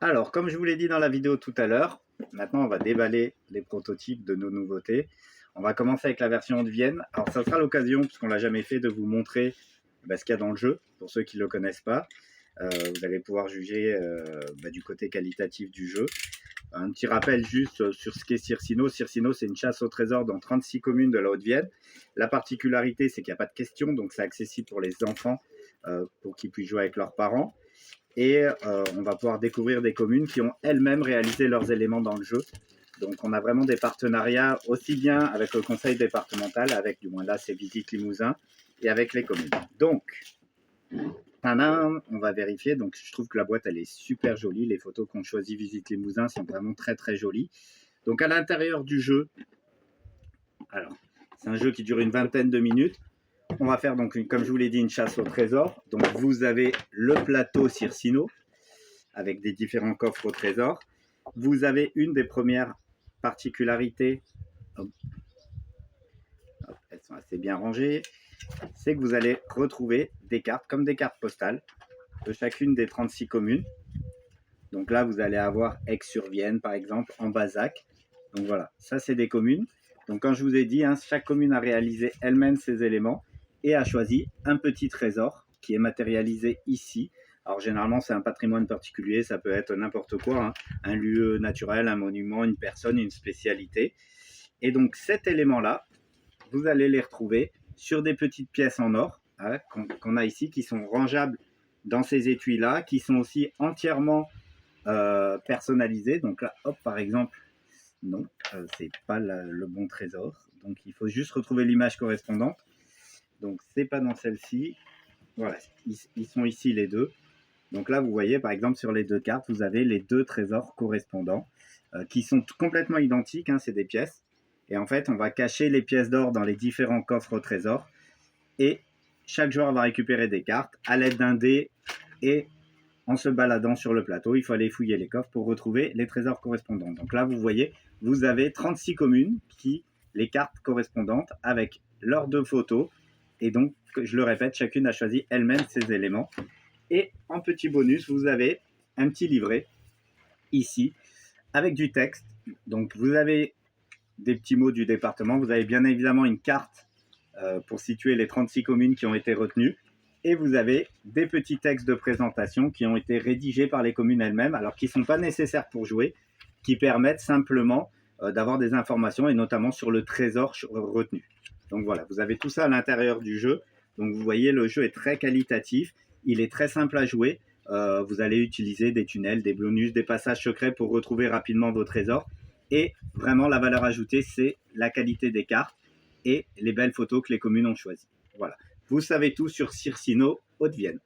Alors, comme je vous l'ai dit dans la vidéo tout à l'heure, maintenant on va déballer les prototypes de nos nouveautés. On va commencer avec la version de Vienne. Alors, ça sera l'occasion, puisqu'on ne l'a jamais fait, de vous montrer ce qu'il y a dans le jeu, pour ceux qui ne le connaissent pas. Vous allez pouvoir juger du côté qualitatif du jeu. Un petit rappel juste sur ce qu'est Circino. Circino, c'est une chasse au trésor dans 36 communes de la Haute-Vienne. La particularité, c'est qu'il n'y a pas de questions, donc c'est accessible pour les enfants, pour qu'ils puissent jouer avec leurs parents. Et on va pouvoir découvrir des communes qui ont elles-mêmes réalisé leurs éléments dans le jeu. Donc on a vraiment des partenariats aussi bien avec le conseil départemental, avec du moins là c'est Visite Limousin, et avec les communes. Donc, on va vérifier. Donc je trouve que la boîte elle est super jolie. Les photos qu'on choisit Visite Limousin sont vraiment très très jolies. Donc à l'intérieur du jeu, alors c'est un jeu qui dure une vingtaine de minutes. On va faire donc, comme je vous l'ai dit, une chasse au trésor. Donc vous avez le plateau Circino avec des différents coffres au trésor. Vous avez une des premières particularités, elles sont assez bien rangées, c'est que vous allez retrouver des cartes comme des cartes postales de chacune des 36 communes. Donc là, vous allez avoir Aix-sur-Vienne, par exemple, en Bazac. Donc voilà, ça c'est des communes. Donc quand je vous ai dit, chaque commune a réalisé elle-même ses éléments et a choisi un petit trésor qui est matérialisé ici. Alors généralement, c'est un patrimoine particulier, ça peut être n'importe quoi, un lieu naturel, un monument, une personne, une spécialité. Et donc cet élément-là, vous allez les retrouver sur des petites pièces en or qu'on a ici, qui sont rangeables dans ces étuis-là, qui sont aussi entièrement personnalisées. Donc là, hop, par exemple, non, c'est pas le bon trésor. Donc il faut juste retrouver l'image correspondante. Donc c'est pas dans celle-ci. Voilà, ils sont ici les deux. Donc là, vous voyez, par exemple, sur les deux cartes, vous avez les deux trésors correspondants qui sont complètement identiques, c'est des pièces. Et en fait, on va cacher les pièces d'or dans les différents coffres au trésor. Et chaque joueur va récupérer des cartes à l'aide d'un dé et en se baladant sur le plateau, il faut aller fouiller les coffres pour retrouver les trésors correspondants. Donc là, vous voyez, vous avez 36 communes les cartes correspondantes avec leurs deux photos. Et donc, je le répète, chacune a choisi elle-même ses éléments. Et en petit bonus, vous avez un petit livret ici avec du texte. Donc vous avez des petits mots du département. Vous avez bien évidemment une carte pour situer les 36 communes qui ont été retenues. Et vous avez des petits textes de présentation qui ont été rédigés par les communes elles-mêmes, alors qui ne sont pas nécessaires pour jouer, qui permettent simplement d'avoir des informations, et notamment sur le trésor retenu. Donc voilà, vous avez tout ça à l'intérieur du jeu. Donc vous voyez, le jeu est très qualitatif. Il est très simple à jouer. Vous allez utiliser des tunnels, des bonus, des passages secrets pour retrouver rapidement vos trésors. Et vraiment, la valeur ajoutée, c'est la qualité des cartes et les belles photos que les communes ont choisies. Voilà. Vous savez tout sur Circino, Haute-Vienne.